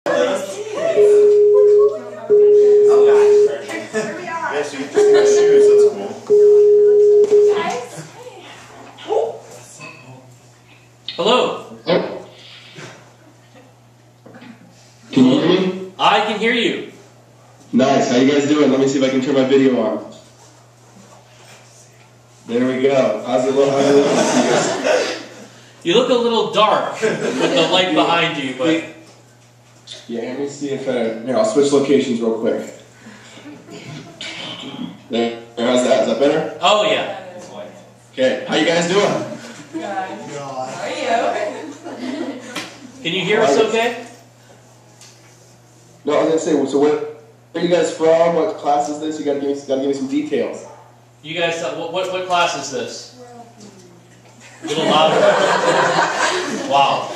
Yeah, so you just wear shoes, that's cool. Hello. Can you hear me? I can hear you. Nice. How you guys doing? Let me see if I can turn my video on. There we go. How's it look? You look a little dark with the light behind you, but... Yeah, let me see if here, I'll switch locations real quick. There. How's that? Is that better? Oh, yeah. Okay. How you guys doing? Good. How are you? Can you hear us okay? No, I was gonna say. So where are you guys from? What class is this? You gotta give me some details. You guys, what class is this? A little louder. Wow.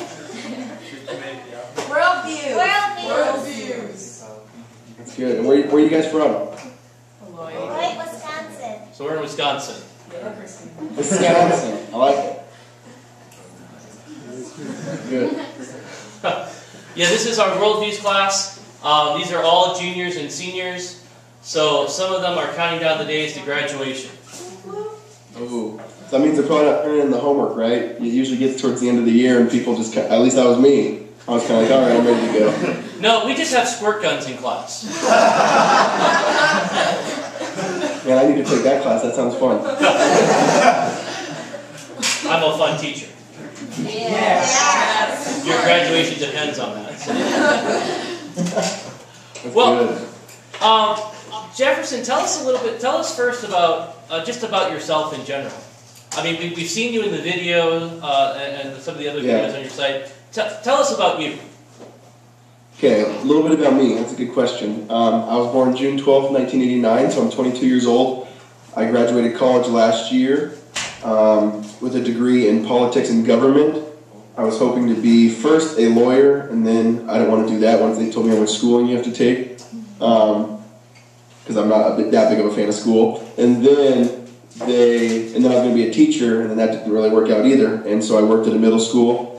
Worldviews. That's good. And where are you guys from? Lloyd, Wisconsin. So we're in Wisconsin. Wisconsin. I like it. Good. Yeah, this is our Worldviews class. These are all juniors and seniors. So some of them are counting down the days to graduation. Ooh. So that means they're probably not turning in the homework, right? It usually gets towards the end of the year and people just, at least that was me. I was kind of like, all right, I'm ready to go. No, we just have squirt guns in class. Man, I need to take that class. That sounds fun. I'm a fun teacher. Yes. Your graduation depends on that. So. That's Well, good. Jefferson, tell us first about just about yourself in general. I mean, we've seen you in the video and some of the other videos on your site. Tell us about you. Okay, a little bit about me. That's a good question. I was born June 12th, 1989, so I'm 22 years old. I graduated college last year with a degree in politics and government. I was hoping to be first a lawyer, and then I didn't want to do that once they told me how much schooling you have to take, because I'm not that big of a fan of school. And then I was going to be a teacher, and then that didn't really work out either. And so I worked at a middle school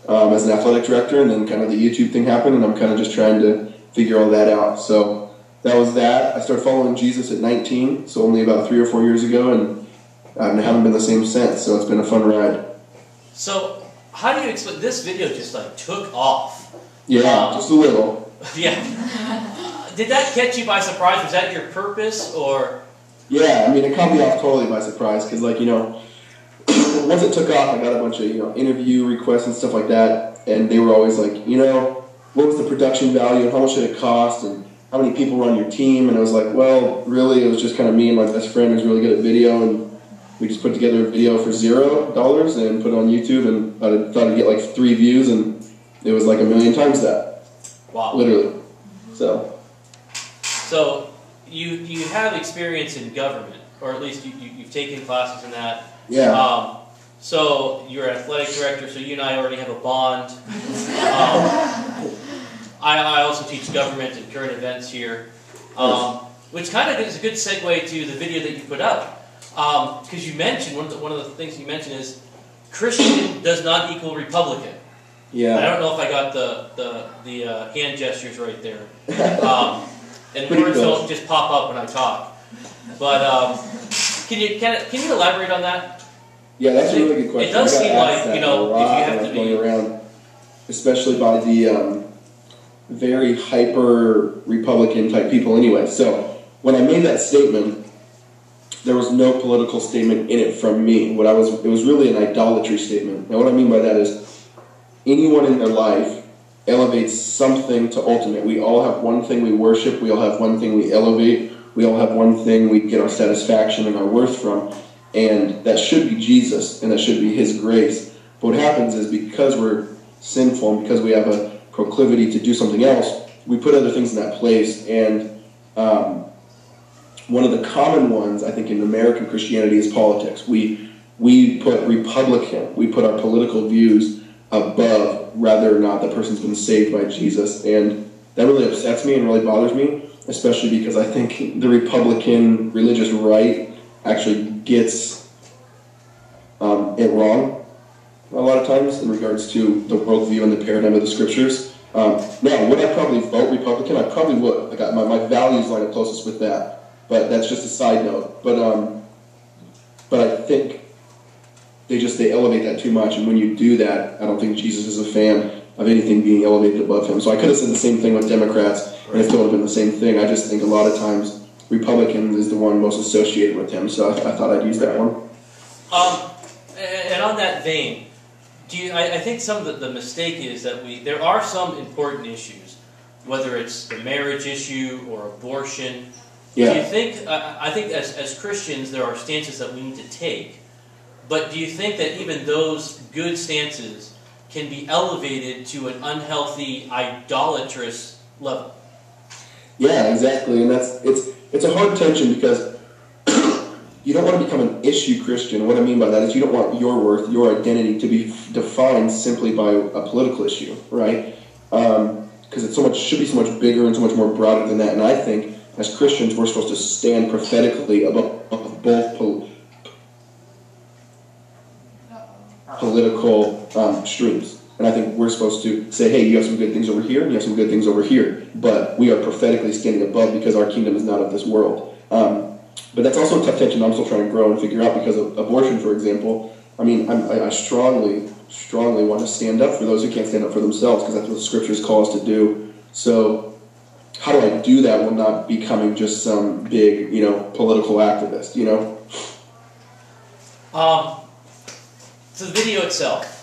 as an athletic director, and then kind of the YouTube thing happened, and I'm kind of just trying to figure all that out. So that was that. I started following Jesus at 19, so only about 3 or 4 years ago, and I haven't been the same since. So it's been a fun ride. So, how do you explain this video? Just like took off. Yeah, just a little. Yeah. Did that catch you by surprise? Was that your purpose, or? Yeah, I mean, it caught me off totally by surprise because, like, once it took off, I got a bunch of interview requests and stuff like that, and they were always like, what was the production value and how much did it cost and how many people were on your team? And I was like, well, really, it was just kind of me and my best friend who's really good at video, and we just put together a video for $0 and put it on YouTube, and I thought I'd get like 3 views, and it was like 1 million times that. Wow. Literally. So you have experience in government, or at least you've taken classes in that. Yeah. So you're an athletic director, so you and I already have a bond. I also teach government and current events here, which kind of is a good segue to the video that you put out. Because you mentioned, one of the things you mentioned is Christian does not equal Republican. Yeah. I don't know if I got the hand gestures right there. And words don't just pop up when I talk. But can you elaborate on that? Yeah, that's a really good question. It does seem like, if you have to be around, especially by the very hyper Republican type people anyway. So when I made that statement, there was no political statement in it from me. It was really an idolatry statement. Now what I mean by that is anyone in their life elevates something to ultimate. We all have one thing we worship, we all have one thing we elevate, we all have one thing we get our satisfaction and our worth from, and that should be Jesus, and that should be His grace. But what happens is because we're sinful and because we have a proclivity to do something else, we put other things in that place, and one of the common ones, I think, in American Christianity is politics. We put Republican, we put our political views above whether or not the person's been saved by Jesus. And that really upsets me and really bothers me, especially because I think the Republican religious right actually gets it wrong a lot of times in regards to the worldview and the paradigm of the Scriptures. Now, would I probably vote Republican? I probably would. Like, my values line up closest with that. But that's just a side note. But I think they elevate that too much, and when you do that, I don't think Jesus is a fan of anything being elevated above him. So I could have said the same thing with Democrats, and it still would have been the same thing. I just think a lot of times Republicans is the one most associated with him, so I thought I'd use that one. And on that vein, I think some of the mistake is that there are some important issues, whether it's the marriage issue or abortion. Yeah. Do you think, I think as Christians there are stances that we need to take, but do you think that even those good stances can be elevated to an unhealthy, idolatrous level? Yeah, exactly, and it's a hard tension because you don't want to become an issue Christian. What I mean by that is you don't want your worth, your identity to be defined simply by a political issue, right? Because it should be so much bigger and so much more broader than that. And I think as Christians we're supposed to stand prophetically above both political streams. And I think we're supposed to say, hey, you have some good things over here, and you have some good things over here. But we are prophetically standing above because our kingdom is not of this world. But that's also a tough tension I'm still trying to grow and figure out because of abortion, for example. I mean, I strongly want to stand up for those who can't stand up for themselves because that's what the scriptures call us to do. So how do I do that while not becoming just some big, political activist, So the video itself.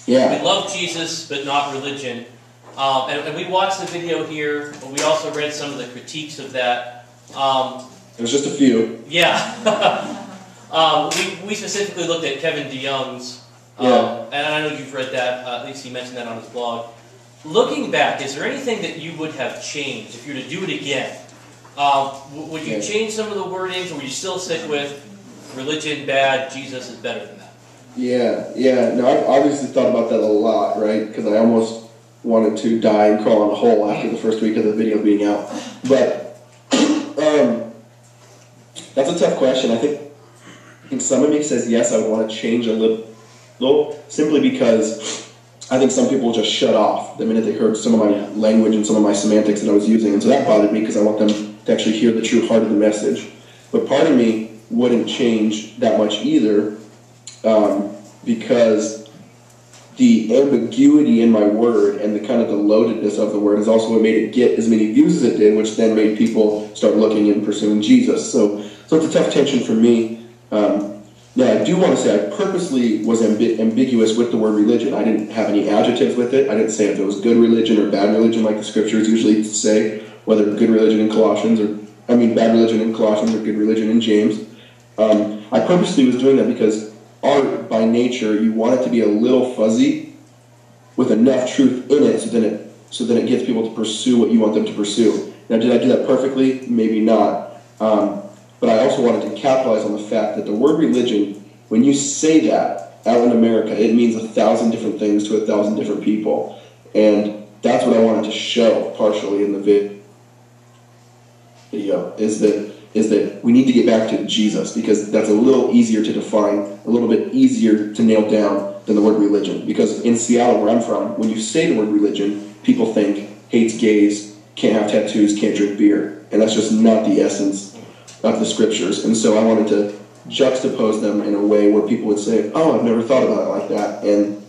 Yeah. We love Jesus, but not religion. And we watched the video here, but we also read some of the critiques of that. There's just a few. Yeah. We specifically looked at Kevin DeYoung's, and I know you've read that, at least he mentioned that on his blog. Looking back, is there anything that you would have changed if you were to do it again? Would you change some of the wordings, or would you still stick with religion bad, Jesus is better than that? Yeah. No, I've obviously thought about that a lot, right? Because I almost wanted to die and crawl in a hole after the first week of the video being out. But that's a tough question. I think some of me says yes, I would want to change a little, simply because I think some people just shut off the minute they heard some of my language and some of my semantics that I was using, and so that bothered me because I want them to actually hear the true heart of the message. But part of me wouldn't change that much either, because the ambiguity in my word and the kind of the loadedness of the word is also what made it get as many views as it did, which then made people start looking and pursuing Jesus. So it's a tough tension for me. Now, I do want to say I purposely was ambiguous with the word religion. I didn't have any adjectives with it. I didn't say if it was good religion or bad religion like the scriptures usually say, whether good religion in Colossians bad religion in Colossians or good religion in James. I purposely was doing that because art, by nature, you want it to be a little fuzzy with enough truth in it so then it gets people to pursue what you want them to pursue. Now, did I do that perfectly? Maybe not. But I also wanted to capitalize on the fact that the word religion, when you say that out in America, it means 1,000 different things to 1,000 different people. And that's what I wanted to show partially in the video, is that we need to get back to Jesus, because that's a little easier to define, a little bit easier to nail down than the word religion. Because in Seattle, where I'm from, when you say the word religion, people think hates gays, can't have tattoos, can't drink beer. And that's just not the essence of the scriptures. And so I wanted to juxtapose them in a way where people would say, oh, I've never thought about it like that. And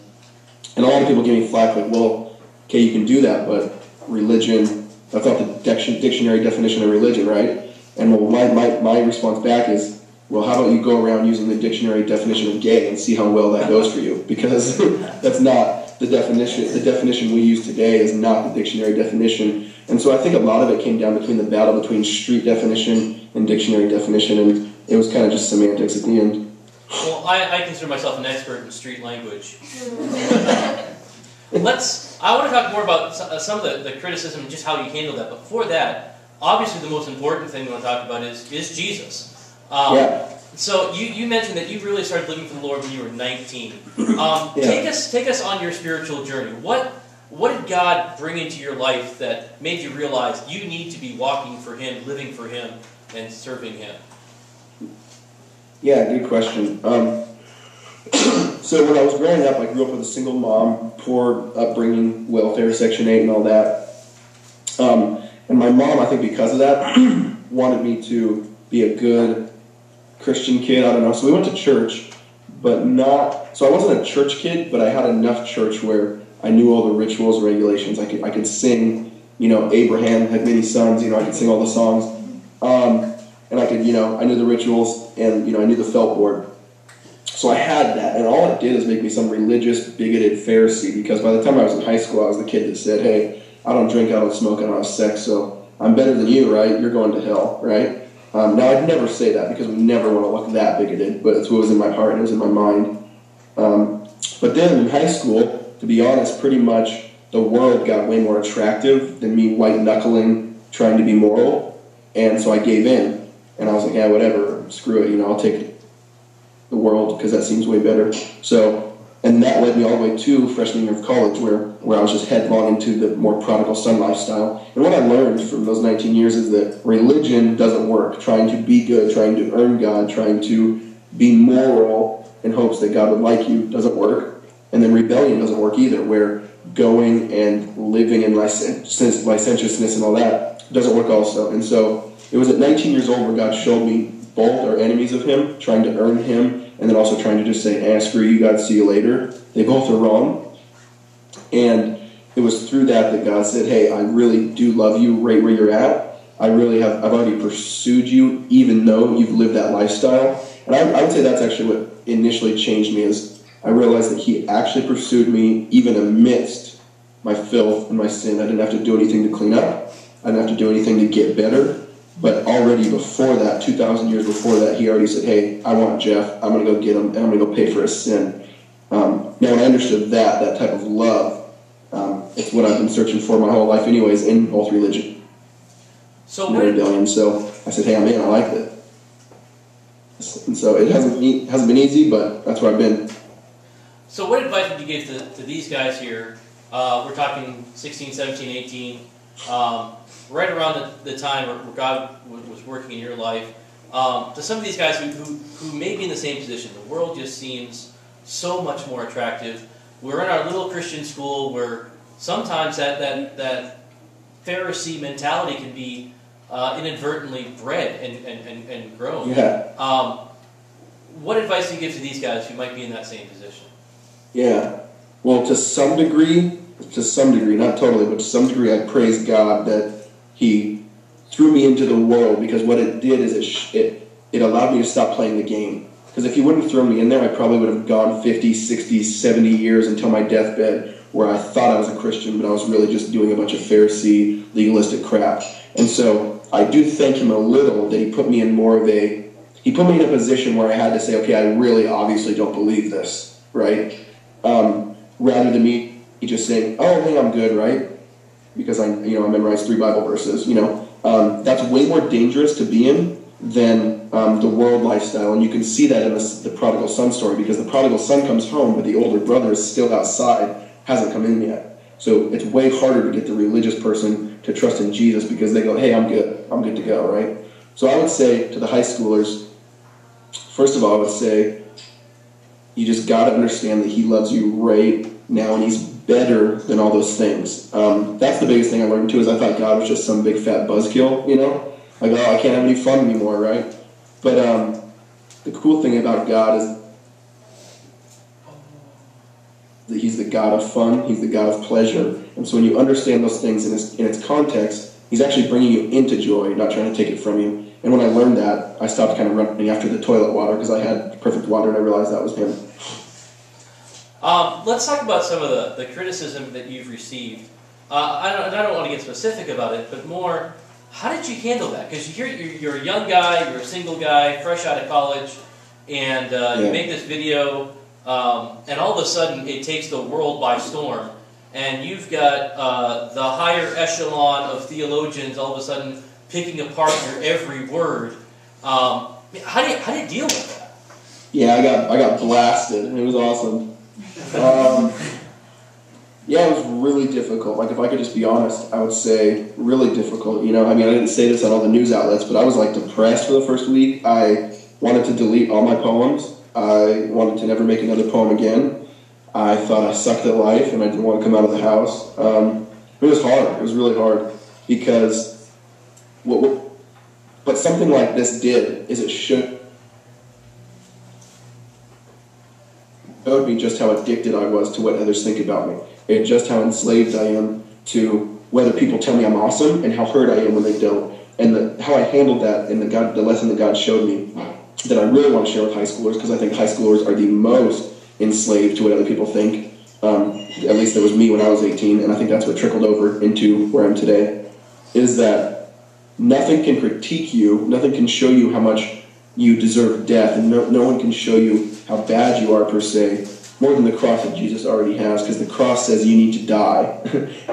a lot of people give me flack, like, well, okay, you can do that, but religion, that's not the dictionary definition of religion, right? And my response back is, well, how about you go around using the dictionary definition of gay and see how well that goes for you? Because that's not the definition. The definition we use today is not the dictionary definition. And so I think a lot of it came down between the battle between street definition and dictionary definition, and it was kind of just semantics at the end. Well, I consider myself an expert in street language. I want to talk more about some of the criticism and just how you handle that. But before that, obviously the most important thing we want to talk about is Jesus. So you mentioned that you really started living for the Lord when you were 19. Take us on your spiritual journey. What did God bring into your life that made you realize you need to be walking for Him, living for Him, and serving Him? Yeah, good question. So when I was growing up, I grew up with a single mom, poor upbringing, welfare, Section 8 and all that. And my mom, I think because of that, wanted me to be a good Christian kid. I don't know. So we went to church, but not... So I wasn't a church kid, but I had enough church where I knew all the rituals, regulations. I could sing, Abraham had many sons, I could sing all the songs. And I could, I knew the rituals, and, I knew the felt board. So I had that, and all it did is make me some religious, bigoted Pharisee, because by the time I was in high school, I was the kid that said, hey, I don't drink, I don't smoke, I don't have sex, so I'm better than you, right? You're going to hell, right? Now, I'd never say that, because we never want to look that bigoted, but it's what was in my heart and it was in my mind. But then in high school, to be honest, pretty much the world got way more attractive than me white-knuckling, trying to be moral, and so I gave in. And I was like, yeah, whatever, screw it, I'll take the world because that seems way better. So, and that led me all the way to freshman year of college where I was just headlong into the more prodigal son lifestyle. And what I learned from those 19 years is that religion doesn't work. Trying to be good, trying to earn God, trying to be moral in hopes that God would like you doesn't work. And then rebellion doesn't work either, where going and living in licentiousness and all that doesn't work also. And so it was at 19 years old where God showed me both are enemies of him, trying to earn him, and then also trying to just say, screw you, God, see you later. They both are wrong. And it was through that God said, hey, I really do love you right where you're at. I've already pursued you, even though you've lived that lifestyle. And I would say that's actually what initially changed me, is I realized that he actually pursued me even amidst my filth and my sin. I didn't have to do anything to clean up. I didn't have to do anything to get better. But already before that, 2,000 years before that, he already said, hey, I want Jeff. I'm going to go get him, and I'm going to go pay for his sin. Now, when I understood that type of love, it's what I've been searching for my whole life anyways, in both religion and rebellion. So I said, hey, I'm in. I like it. And so it hasn't been easy, but that's where I've been. So what advice would you give to these guys here? We're talking 16, 17, 18, right around the time where God was working in your life, to some of these guys who may be in the same position. The world just seems so much more attractive. We're in our little Christian school where sometimes that Pharisee mentality can be inadvertently bred and grown. Yeah. What advice do you give to these guys who might be in that same position? Yeah. Well, to some degree, not totally, but to some degree, I praise God that he threw me into the world, because what it did is it allowed me to stop playing the game. Because if he wouldn't have thrown me in there, I probably would have gone 50, 60, 70 years until my deathbed, where I thought I was a Christian, but I was really just doing a bunch of Pharisee, legalistic crap. And so I do thank him a little that he put me in a position where I had to say, okay, I really obviously don't believe this, right? Rather than me just saying, oh, hey, I'm good, right? Because I memorized 3 Bible verses, That's way more dangerous to be in than the world lifestyle. And you can see that in the prodigal son story, because the prodigal son comes home, but the older brother is still outside, hasn't come in yet. So it's way harder to get the religious person to trust in Jesus, because they go, hey, I'm good to go, right? So I would say to the high schoolers, first of all, I would say, you just got to understand that he loves you right now, and he's better than all those things. That's the biggest thing I learned too, is I thought God was just some big fat buzzkill, Like, oh, I can't have any fun anymore, right? But the cool thing about God is that he's the God of fun, he's the God of pleasure. And so when you understand those things in its context, he's actually bringing you into joy, not trying to take it from you. And when I learned that, I stopped kind of running after the toilet water, because I had perfect water, and I realized that was him. Let's talk about some of the criticism that you've received. I don't want to get specific about it, but more, how did you handle that? Because you're a young guy, you're a single guy, fresh out of college, and you make this video, and all of a sudden it takes the world by storm, and you've got the higher echelon of theologians all of a sudden picking apart your every word. How do you deal with that? Yeah, I got blasted, and it was awesome. Yeah, it was really difficult. Like, if I could just be honest, I would say really difficult. I didn't say this on all the news outlets, but I was, depressed for the first week. I wanted to delete all my poems. I wanted to never make another poem again. I thought I sucked at life and I didn't want to come out of the house. It was hard. It was really hard because what something like this did is it showed me just how addicted I was to what others think about me, and just how enslaved I am to whether people tell me I'm awesome and how hurt I am when they don't. And how I handled that and the lesson that God showed me that I really want to share with high schoolers, because I think high schoolers are the most enslaved to what other people think. At least that was me when I was 18, and I think that's what trickled over into where I am today, is that nothing can critique you, nothing can show you how much you deserve death, and no one can show you how bad you are per se, more than the cross that Jesus already has, because the cross says you need to die,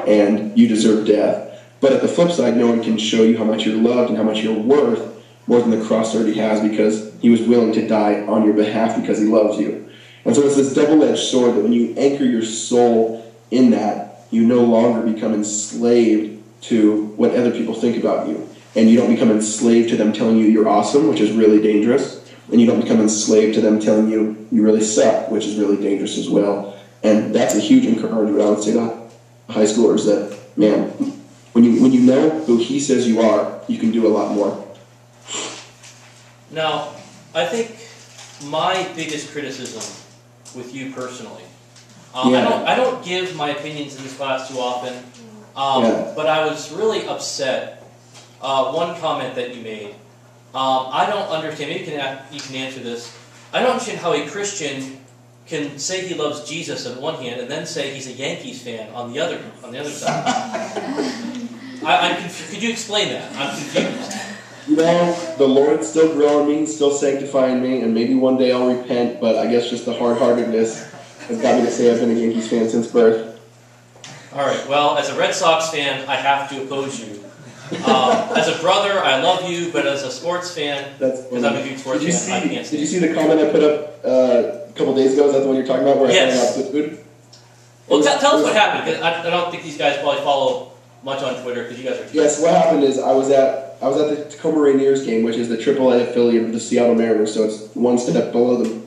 and you deserve death. But at the flip side, no one can show you how much you're loved and how much you're worth more than the cross already has, because he was willing to die on your behalf because he loves you. And so it's this double-edged sword that when you anchor your soul in that, you no longer become enslaved to what other people think about you. And you don't become enslaved to them telling you you're awesome, which is really dangerous. And you don't become enslaved to them telling you you really suck, which is really dangerous as well. And that's a huge encouragement, I would say, to high schoolers, that, man, when you know who he says you are, you can do a lot more. Now, I think my biggest criticism with you personally, I don't give my opinions in this class too often, but I was really upset. One comment that you made, I don't understand, maybe you can answer this. I don't understand how a Christian can say he loves Jesus on one hand and then say he's a Yankees fan on the other side. Could you explain that? I'm confused. You know, the Lord's still growing me, still sanctifying me, and maybe one day I'll repent, but I guess just the hard-heartedness has got me to say I've been a Yankees fan since birth. All right, well, as a Red Sox fan, I have to oppose you. As a brother, I love you, but as a sports fan, because I'm a huge sports fan, I can't stand. Did you see the comment I put up a couple days ago? Is that the one you're talking about, where I yes. hung out with food? Well, tell us what happened, because I don't think these guys probably follow much on Twitter, because you guys are Twitter. Yes, what happened is I was at the Tacoma Rainiers game, which is the AAA affiliate of the Seattle Mariners, so it's one step below the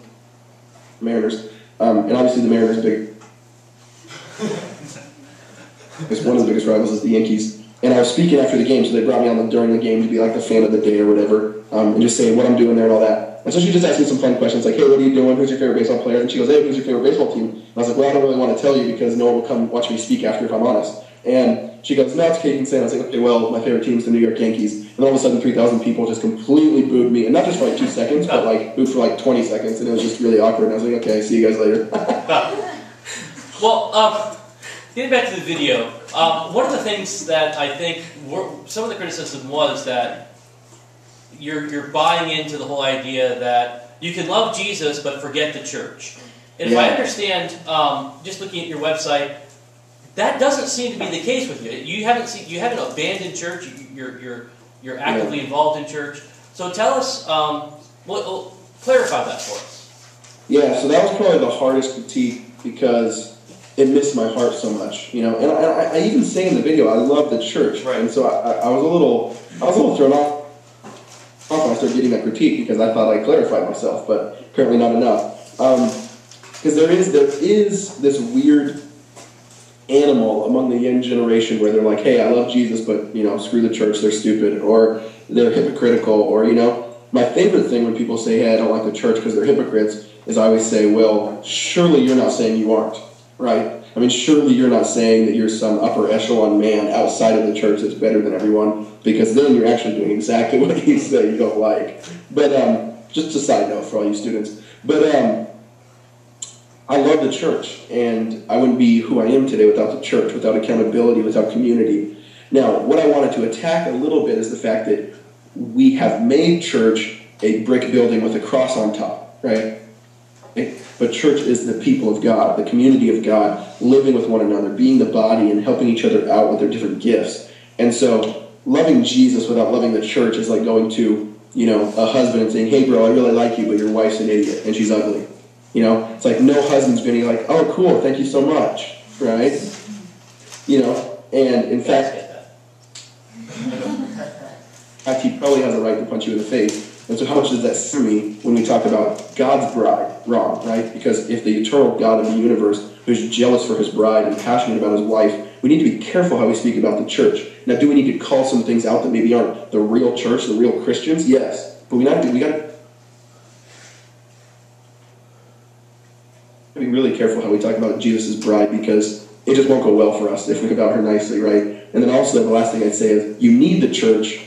Mariners. And obviously the Mariners big. It's one of the biggest rivals is the Yankees. And I was speaking after the game, so they brought me on during the game to be like the fan of the day or whatever, and just say what I'm doing there and all that. And so she just asked me some fun questions like, hey, what are you doing? Who's your favorite baseball player? And she goes, hey, who's your favorite baseball team? And I was like, well, I don't really want to tell you because no one will come watch me speak after if I'm honest. And she goes, no, it's okay, you can say it. I was like, okay, well, my favorite team is the New York Yankees. And all of a sudden, 3,000 people just completely booed me. And not just for like 2 seconds, but like booed for like 20 seconds. And it was just really awkward. And I was like, okay, see you guys later. Well, getting back to the video, one of the things that I think some of the criticism was that you're buying into the whole idea that you can love Jesus but forget the church. And if I understand, just looking at your website, that doesn't seem to be the case with you. You haven't abandoned church. You're actively involved in church. So tell us, clarify that for us. Yeah, so that was probably the hardest critique because it missed my heart so much, you know. And I even say in the video, I love the church, right. And so I was a little thrown off when I started getting that critique because I thought I clarified myself, but apparently not enough. Because there is this weird animal among the young generation where they're like, hey, I love Jesus, but, you know, screw the church, they're stupid, or they're hypocritical, or, you know, my favorite thing when people say, hey, I don't like the church because they're hypocrites, is I always say, well, surely you're not saying you aren't, right? I mean, surely you're not saying that you're some upper echelon man outside of the church that's better than everyone, because then you're actually doing exactly what you say you don't like. But just a side note for all you students. But I love the church, and I wouldn't be who I am today without the church, without accountability, without community. Now, what I wanted to attack a little bit is the fact that we have made church a brick building with a cross on top, right? But church is the people of God, the community of God, living with one another, being the body and helping each other out with their different gifts. And so loving Jesus without loving the church is like going to, you know, a husband and saying, hey, bro, I really like you, but your wife's an idiot and she's ugly. You know, it's like no husband's going to be like, oh, cool, thank you so much, right? You know, and in fact, he probably has a right to punch you in the face. And so how much does that scare me when we talk about God's bride wrong, right? Because if the eternal God of the universe, who's jealous for his bride and passionate about his wife, we need to be careful how we speak about the church. Now, do we need to call some things out that maybe aren't the real church, the real Christians? Yes. But we got to be really careful how we talk about Jesus' bride, because it just won't go well for us if we think about her nicely, right? And then also the last thing I'd say is you need the church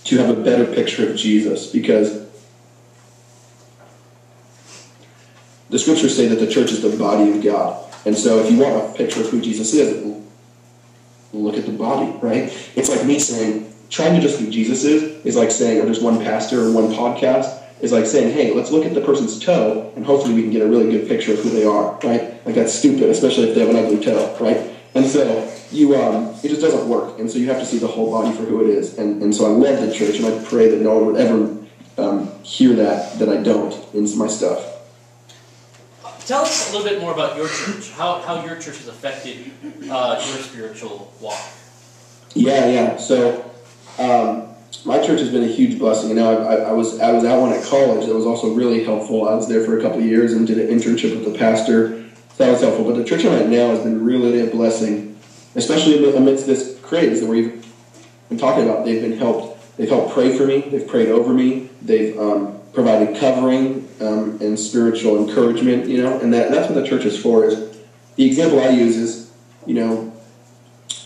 to have a better picture of Jesus, because the scriptures say that the church is the body of God. And so if you want a picture of who Jesus is, look at the body, right? It's like me saying, trying to just be Jesus is like saying, or just one pastor or one podcast, is like saying, hey, let's look at the person's toe, and hopefully we can get a really good picture of who they are, right? Like, that's stupid, especially if they have an ugly toe, right? And so you, it just doesn't work. And so you have to see the whole body for who it is. And so I love the church, and I pray that no one would ever hear that I don't in my stuff. Tell us a little bit more about your church, how your church has affected your spiritual walk. Yeah. So my church has been a huge blessing. And now I was at one at college that was also really helpful. I was there for a couple of years and did an internship with the pastor. That was helpful. But the church I'm at now has been really a blessing, especially amidst this craze that we've been talking about. They've helped pray for me. They've prayed over me. They've provided covering and spiritual encouragement, and that's what the church is for. Is the example I use is,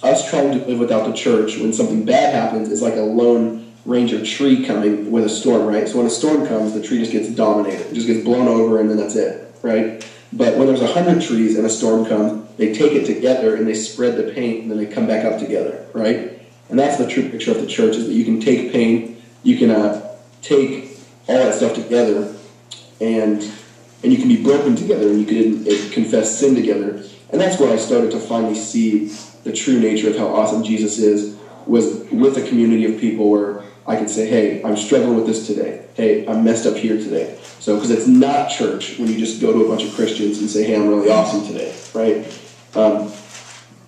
us trying to live without the church when something bad happens is like a lone ranger tree coming with a storm, right? So when a storm comes, the tree just gets dominated. It just gets blown over, and then that's it, right? But when there's 100 trees and a storm comes, they take it together and they spread the pain, and then they come back up together, right? And that's the true picture of the church, is that you can take pain, you can take all that stuff together, and you can be broken together, and you can confess sin together. And that's where I started to finally see the true nature of how awesome Jesus is, was with a community of people where I could say, hey, I'm struggling with this today. Hey, I'm messed up here today. So, because it's not church when you just go to a bunch of Christians and say, hey, I'm really awesome today, right?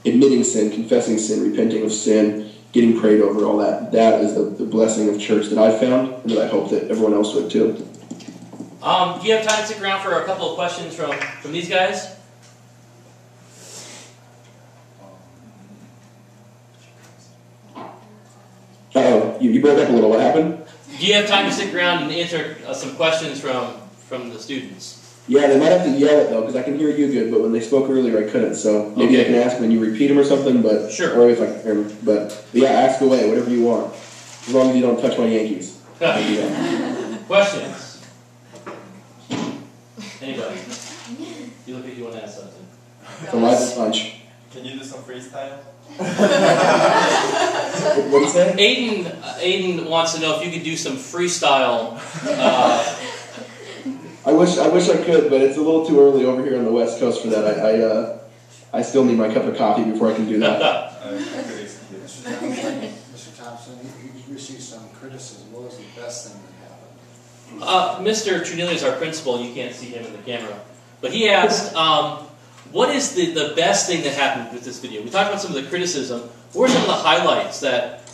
Admitting sin, confessing sin, repenting of sin, getting prayed over, all that. That is the blessing of church that I found, and that I hope that everyone else would too. Do you have time to stick around for a couple of questions from these guys? Uh-oh, you broke up a little. What happened? Do you have time to stick around and answer some questions from the students? Yeah, they might have to yell it, though, because I can hear you good, but when they spoke earlier, I couldn't. So maybe I can ask them and you repeat them or something, but sure. Or if I can hear them. But yeah, ask away, whatever you want. As long as you don't touch my Yankees. Questions? Anybody? You look like you want to ask something. It's a live punch. Can you do some freestyle? What do you say? Aiden wants to know if you could do some freestyle. I wish I could, but it's a little too early over here on the West Coast for that. I still need my cup of coffee before I can do that. Mr. Thompson, you received some criticism. What was the best thing that happened? Mr. Trunilli is our principal. You can't see him in the camera. But he asked, what is the best thing that happened with this video? We talked about some of the criticism. What were some of the highlights that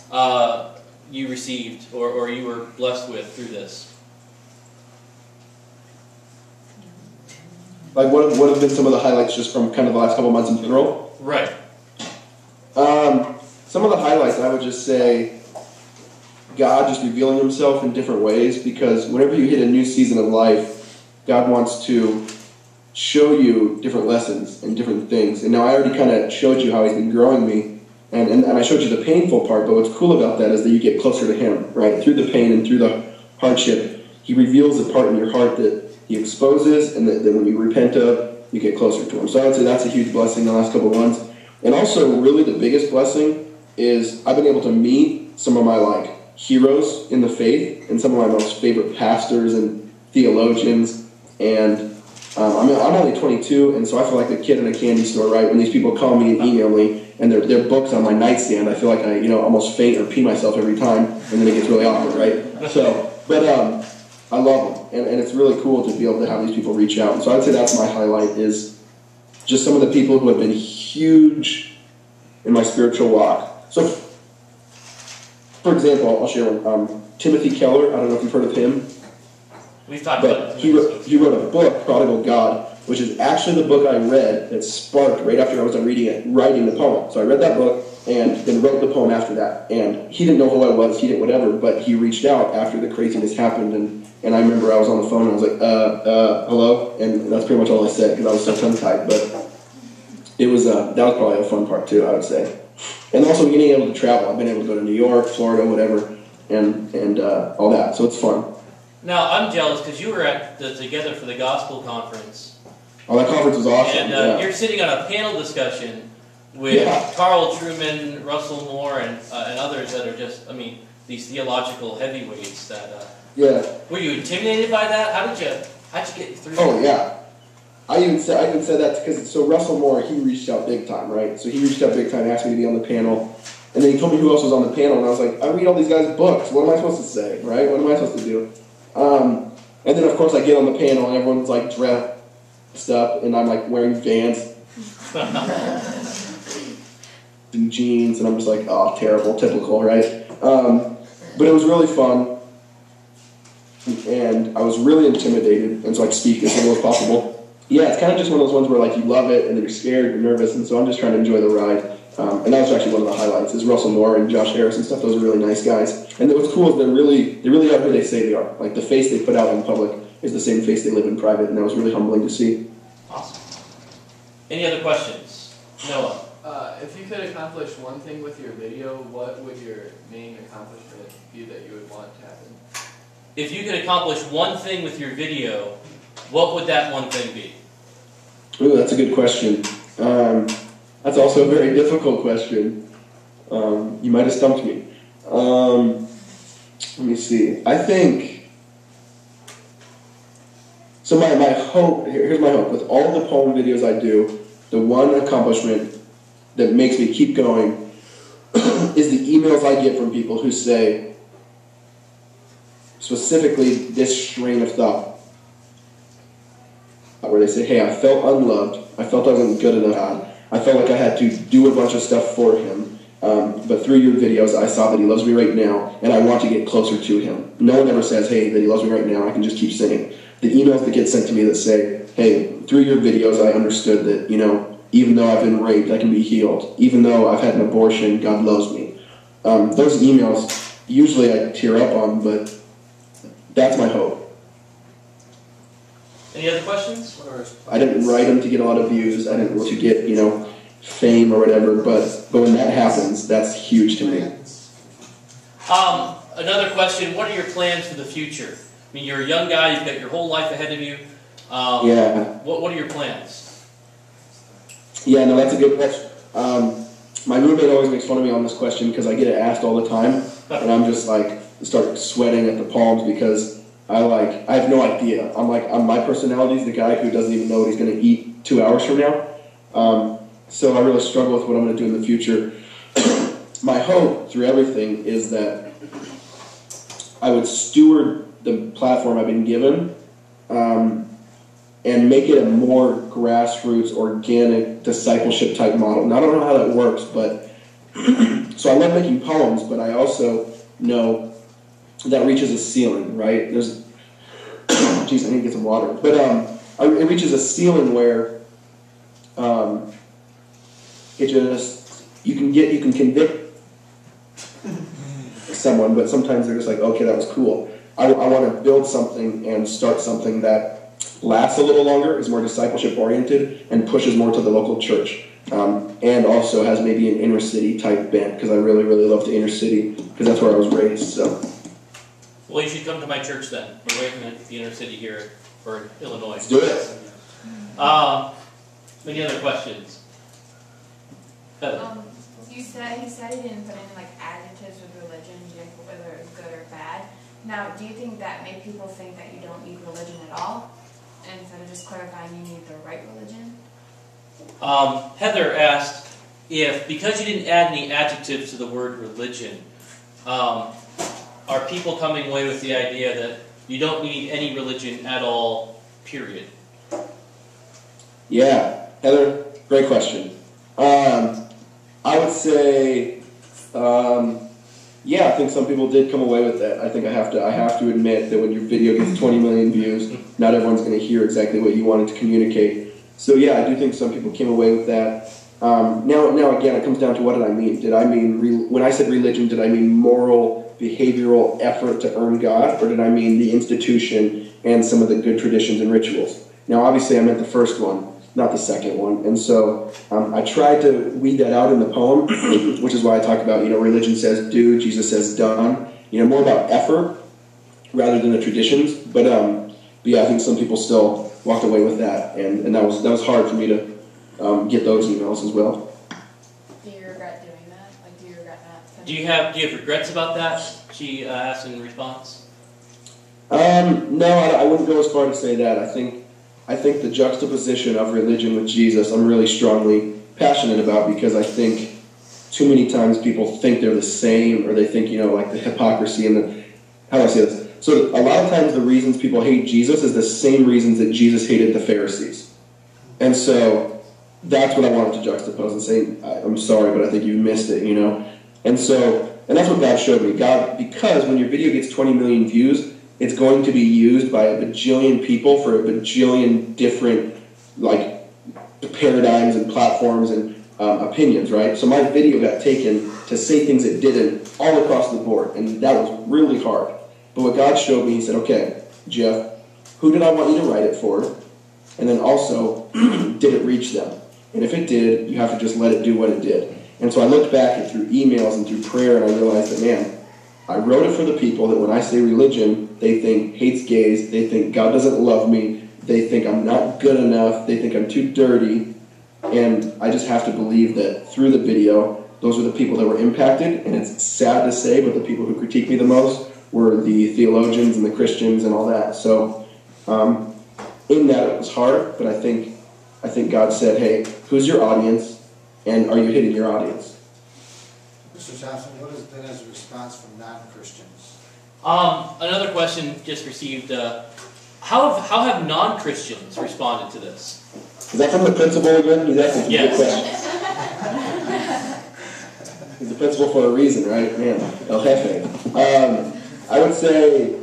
you received or you were blessed with through this? Like, what have been some of the highlights just from kind of the last couple months in general? Right. Some of the highlights, I would just say, God just revealing himself in different ways, because whenever you hit a new season of life, God wants to show you different lessons and different things. And now I already kind of showed you how he's been growing me, and I showed you the painful part, but what's cool about that is that you get closer to him, right? Through the pain and through the hardship, he reveals the part in your heart that he exposes, and that when you repent of, you get closer to him. So I would say that's a huge blessing the last couple of months. And also, really the biggest blessing is I've been able to meet some of my heroes in the faith, and some of my most favorite pastors and theologians. And I'm only 22, and so I feel like a kid in a candy store, right? When these people call me and email me, and their books on my nightstand, I feel like I almost faint or pee myself every time, and then it gets really awkward, right? So, but I love them, and it's really cool to be able to have these people reach out. And so I'd say that's my highlight, is just some of the people who have been huge in my spiritual walk. So for example, I'll share one. Timothy Keller, I don't know if you've heard of him. We've talked about But he wrote a book, Prodigal God, which is actually the book I read that sparked right after I was done writing the poem. So I read that book and then wrote the poem after that. And he didn't know who I was, he didn't whatever, but he reached out after the craziness happened. And I remember I was on the phone and I was like, hello? And that's pretty much all I said because I was so tongue-tied. But it was that was probably a fun part too, I would say. And also being able to travel. I've been able to go to New York, Florida, whatever, and all that. So it's fun. Now, I'm jealous because you were at the Together for the Gospel conference. Oh, that conference was awesome. And you're sitting on a panel discussion with Carl Trueman, Russell Moore, and others that are just, I mean, these theological heavyweights that... Were you intimidated by that? How'd you get through that? Oh, yeah. I even said that because, so Russell Moore, he reached out big time, right? So he reached out big time, asked me to be on the panel. And then he told me who else was on the panel, and I was like, I read all these guys' books. What am I supposed to say, right? What am I supposed to do? And then, of course, I get on the panel, and everyone's, like, dressed up, and I'm, like, wearing Vans and jeans, and I'm just like, oh, terrible, typical, right? But it was really fun, and I was really intimidated, and so I speak as little as possible. Yeah, it's kind of just one of those ones where, like, you love it, and then you're scared, you're nervous, and so I'm just trying to enjoy the ride. And that was actually one of the highlights, is Russell Moore and Josh Harris and stuff. Those are really nice guys. And what's cool is they really are who they say they are. Like, the face they put out in public is the same face they live in private, and that was really humbling to see. Awesome. Any other questions? Noah? If you could accomplish one thing with your video, what would your main accomplishment be that you would want to happen? If you could accomplish one thing with your video, what would that one thing be? Ooh, that's a good question. That's also a very difficult question. You might have stumped me. Let me see. I think... So my hope... Here's my hope. With all the poem videos I do, the one accomplishment that makes me keep going is the emails I get from people who say, specifically this strain of thought, where they say, hey, I felt unloved. I felt I wasn't good enough. I felt like I had to do a bunch of stuff for him, but through your videos, I saw that he loves me right now, and I want to get closer to him. No one ever says, hey, that he loves me right now. I can just keep saying. The emails that get sent to me that say, hey, through your videos, I understood that, even though I've been raped, I can be healed. Even though I've had an abortion, God loves me. Those emails, usually I tear up on, but that's my hope. Any other questions? I didn't write them to get a lot of views. I didn't to get, fame or whatever. But when that happens, that's huge to me. Another question. What are your plans for the future? I mean, you're a young guy. You've got your whole life ahead of you. What are your plans? Yeah, no, that's a good question. My roommate always makes fun of me on this question because I get it asked all the time. And I'm just like, start sweating at the palms because I have no idea. My personality is the guy who doesn't even know what he's going to eat 2 hours from now. So I really struggle with what I'm going to do in the future. My hope through everything is that I would steward the platform I've been given and make it a more grassroots, organic, discipleship type model. Now, I don't know how that works, but so I love making poems, but I also know that reaches a ceiling, right? Geez, I need to get some water. But it reaches a ceiling where you can convict someone, but sometimes they're just like, okay, that was cool. I want to build something and start something that lasts a little longer, is more discipleship oriented, and pushes more to the local church. And also has maybe an inner city type bent, because I really, really love the inner city, because that's where I was raised. So. Well, you should come to my church then. We're right in the inner city here, or Illinois. Let's do it. Any other questions? You said he didn't put any adjectives with religion, you didn't put whether it was good or bad. Now, do you think that made people think that you don't need religion at all? And instead of just clarifying you need the right religion? Heather asked if, because you didn't add any adjectives to the word religion, are people coming away with the idea that you don't need any religion at all, period? Yeah, Heather, great question. I would say, yeah, I think some people did come away with that. I think I have to admit that when your video gets 20 million views, not everyone's going to hear exactly what you wanted to communicate. So yeah, I do think some people came away with that. Now again, it comes down to what did I mean? Did I mean, when I said religion, did I mean moral, behavioral effort to earn God, or did I mean the institution and some of the good traditions and rituals? Now obviously I meant the first one, not the second one. And so I tried to weed that out in the poem, which is why I talk about, religion says do, Jesus says done. More about effort rather than the traditions. But yeah, I think some people still walked away with that, and that was hard for me to get those emails as well. Do you regret doing that? Like, do you regret not? Do you have regrets about that? She asked in response. No, I wouldn't go as far to say that. I think the juxtaposition of religion with Jesus, I'm really strongly passionate about, because I think too many times people think they're the same, or they think, like the hypocrisy and the, how do I say this? So a lot of times the reasons people hate Jesus is the same reasons that Jesus hated the Pharisees. And so that's what I wanted to juxtapose and say, I'm sorry, but I think you missed it, And that's what God showed me. Because when your video gets 20 million views, it's going to be used by a bajillion people for a bajillion different, paradigms and platforms and opinions, right? So my video got taken to say things it didn't all across the board, and that was really hard. But what God showed me, he said, okay, Jeff, who did I want you to write it for? And then also, did it reach them? And if it did, you have to just let it do what it did. And so I looked back and through emails and through prayer, and I realized that, man, I wrote it for the people that when I say religion, they think hates gays, they think God doesn't love me, they think I'm not good enough, they think I'm too dirty, and I just have to believe that through the video, those were the people that were impacted, and it's sad to say, but the people who critique me the most were the theologians and the Christians and all that. So in that it was hard, but I think God said, hey, who's your audience, and are you hitting your audience? Mr. Thompson, what has been his response from non-Christians? Another question just received, how have non-Christians responded to this? Is that from the principal again? He's asking some good Yes. questions. He's the principal for a reason, right? Man, El Jefe. I would say,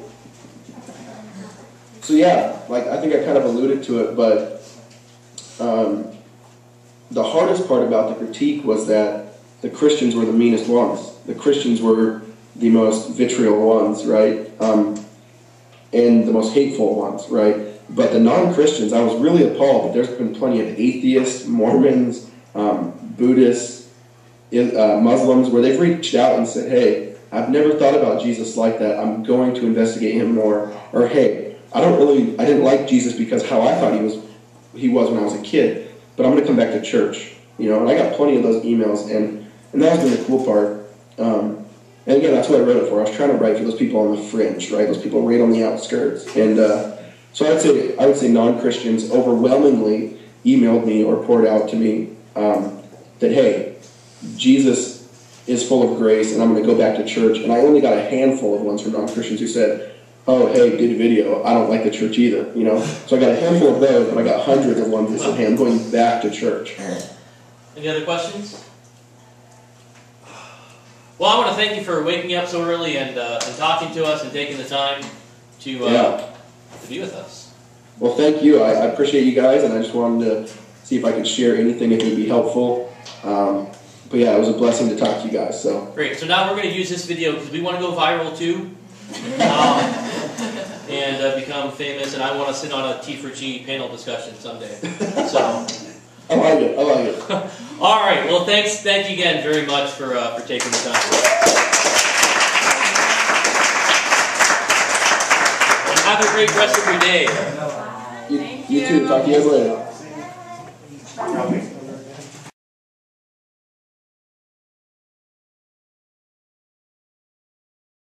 so yeah, I think I kind of alluded to it, but the hardest part about the critique was that the Christians were the meanest ones. The Christians were the most vitriol ones, right? And the most hateful ones, right? But the non-Christians, I was really appalled that there's been plenty of atheists, Mormons, Buddhists, Muslims, where they've reached out and said, hey, I've never thought about Jesus like that. I'm going to investigate him more. Or, hey, I didn't like Jesus because how I thought he was when I was a kid, but I'm going to come back to church. And I got plenty of those emails, and that has been the cool part. And again, that's what I wrote it for. I was trying to write for those people on the fringe, right? Those people right on the outskirts. And so I would say non-Christians overwhelmingly emailed me or poured out to me that, hey, Jesus is full of grace, and I'm going to go back to church. And I only got a handful of ones from non-Christians who said, oh, hey, good video. I don't like the church either, So I got a handful of those, but I got hundreds of ones that said, hey, I'm going back to church. Any other questions? Well, I want to thank you for waking up so early and talking to us and taking the time to be with us. Well, thank you. I appreciate you guys, and I just wanted to see if I could share anything if it would be helpful. But yeah, it was a blessing to talk to you guys. So great. So now we're going to use this video because we want to go viral too, and become famous. And I want to sit on a T for G panel discussion someday. So I like it. All right. Well, thank you again very much for taking the time. And have a great rest of your day. You too. Talk to you guys later.